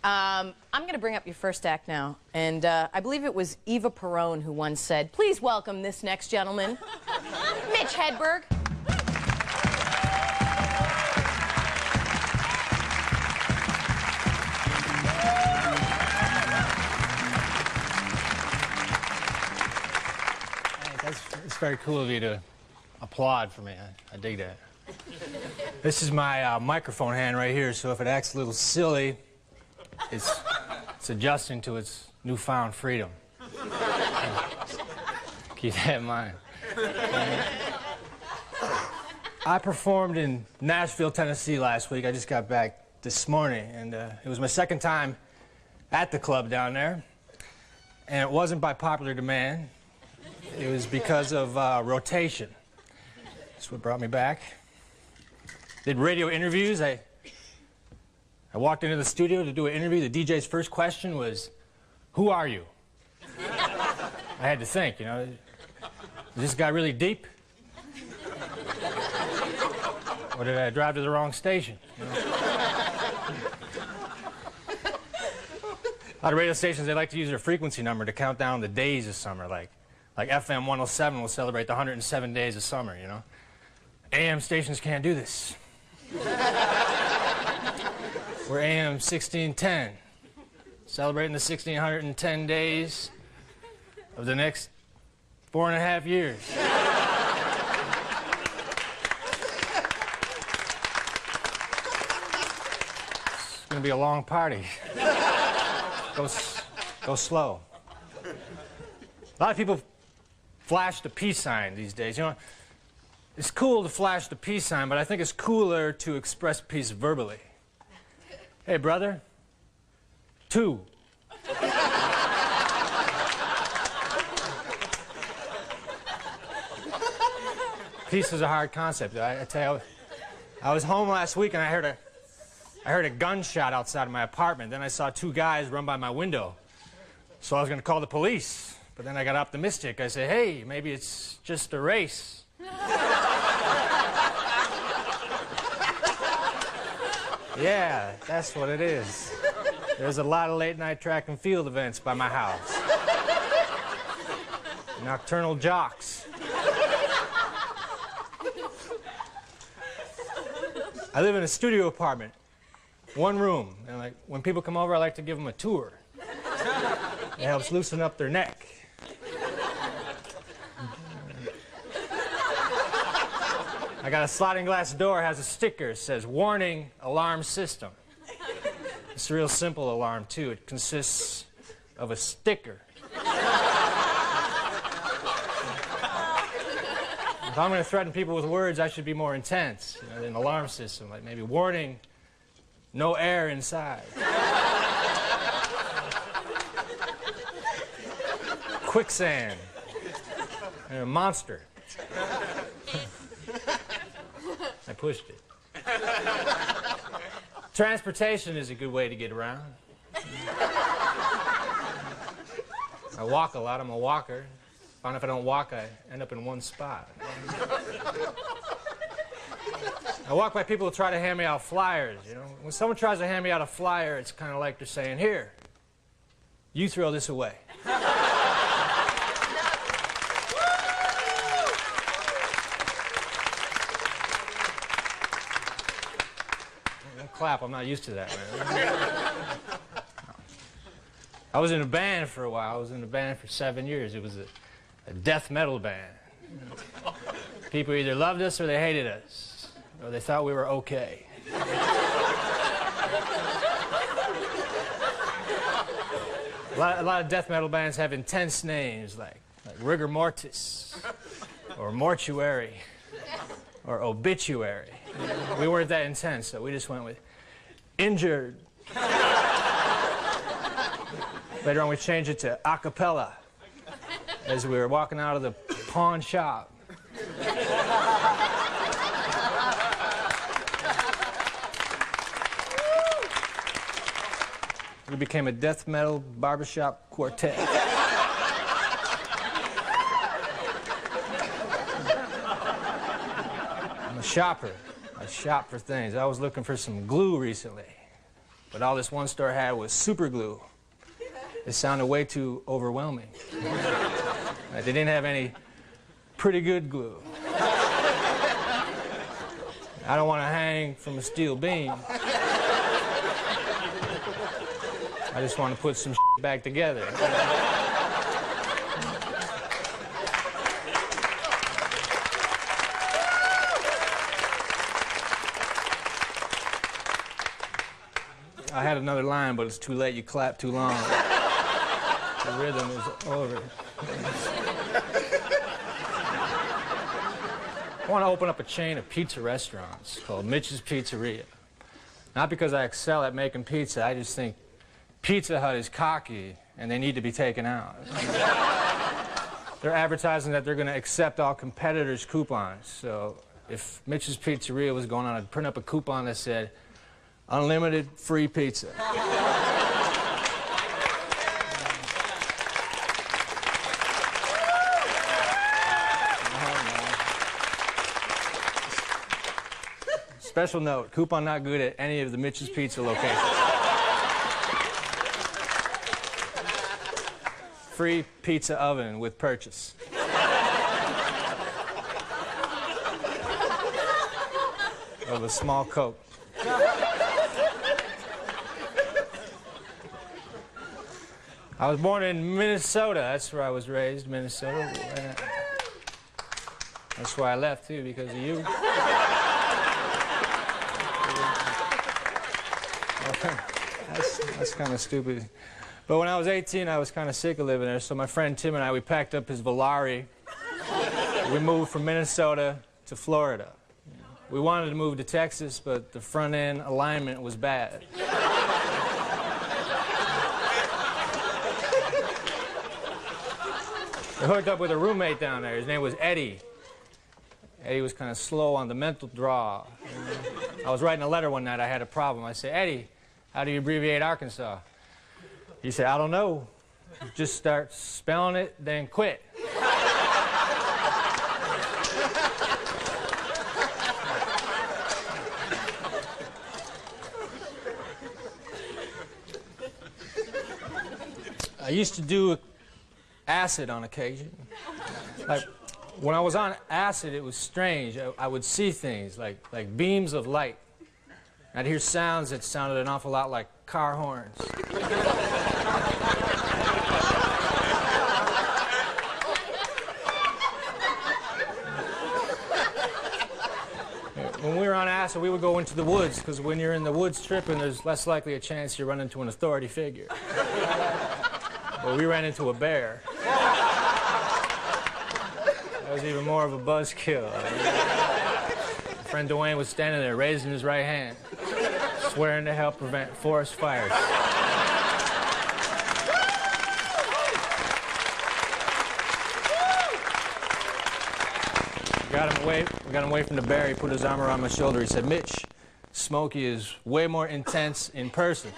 I'm going to bring up your first act now. And I believe it was Eva Perón who once said, please welcome this next gentleman, Mitch Hedberg. It's very cool of you to applaud for me. I dig that. This is my microphone hand right here, so if it acts a little silly, it's adjusting to its newfound freedom. Keep that in mind. I performed in Nashville, Tennessee last week. I just got back this morning, and it was my second time at the club down there. And it wasn't by popular demand. It was because of rotation. That's what brought me back. Did radio interviews. I walked into the studio to do an interview. The DJ's first question was, who are you? I had to think, you know, is this guy really deep? Or did I drive to the wrong station? You know? A lot of radio stations, they like to use their frequency number to count down the days of summer, like FM 107 will celebrate the 107 days of summer, you know. AM stations can't do this. We're AM 1610, celebrating the 1610 days of the next 4.5 years. It's gonna be a long party. Go slow. A lot of people flash the peace sign these days. You know, it's cool to flash the peace sign, but I think it's cooler to express peace verbally. Hey, brother. 2. Peace is a hard concept. I tell you, I was home last week and I heard a gunshot outside of my apartment. Then I saw 2 guys run by my window. So I was going to call the police. But then I got optimistic. I said, hey, maybe it's just a race. Yeah, that's what it is. There's a lot of late-night track and field events by my house. Nocturnal jocks. I live in a studio apartment, 1 room. And like, when people come over, I like to give them a tour. It helps loosen up their neck. I got a sliding glass door, has a sticker, it says, warning, alarm system. It's a real simple alarm, too. It consists of a sticker. If I'm going to threaten people with words, I should be more intense, you know, than an alarm system, like maybe warning, no air inside. Quicksand. And a monster. I pushed it. Transportation is a good way to get around. I walk a lot. I'm a walker. Find if I don't walk, I end up in one spot. I walk by people who try to hand me out flyers, you know. When someone tries to hand me out a flyer, it's kind of like they're saying, here, you throw this away. Clap, I'm not used to that, man. I was in a band for a while. I was in a band for 7 years. It was a death metal band. People either loved us or they hated us, or they thought we were okay. A lot of death metal bands have intense names like Rigor Mortis, or Mortuary, or Obituary. We weren't that intense, so we just went with Injured. Later on, we changed it to a cappella as we were walking out of the pawn shop. We became a death metal barbershop quartet. I'm a shopper. I shop for things. I was looking for some glue recently. but all this one store had was super glue. It sounded way too overwhelming. They didn't have any pretty good glue. I don't want to hang from a steel beam. I just want to put some back together. I had another line, but it's too late. You clapped too long. The rhythm is over. I want to open up a chain of pizza restaurants called Mitch's Pizzeria. Not because I excel at making pizza, I just think Pizza Hut is cocky and they need to be taken out. They're advertising that they're going to accept all competitors' coupons. So if Mitch's Pizzeria was going on, I'd print up a coupon that said, unlimited free pizza. Special note, coupon not good at any of the Mitch's Pizza locations. Free pizza oven with purchase. Of a small Coke. I was born in Minnesota. That's where I was raised, Minnesota. That's why I left, too, because of you. That's kind of stupid. But when I was 18, I was kind of sick of living there, so my friend Tim and I, we packed up his Volare. We moved from Minnesota to Florida. We wanted to move to Texas, but the front-end alignment was bad. I hooked up with a roommate down there. His name was Eddie. Eddie was kind of slow on the mental draw. I was writing a letter one night. I had a problem. I said, Eddie, how do you abbreviate Arkansas? He said, I don't know. Just start spelling it, then quit. I used to do acid on occasion. Like, when I was on acid, it was strange. I would see things like beams of light. I'd hear sounds that sounded an awful lot like car horns. When we were on acid, we would go into the woods, because when you're in the woods tripping, there's less likely a chance you run into an authority figure. But we ran into a bear. That was even more of a buzzkill. My friend Dwayne was standing there, raising his right hand, swearing to help prevent forest fires. We got him away from the bear. He put his arm around my shoulder. He said, Mitch, Smokey is way more intense in person.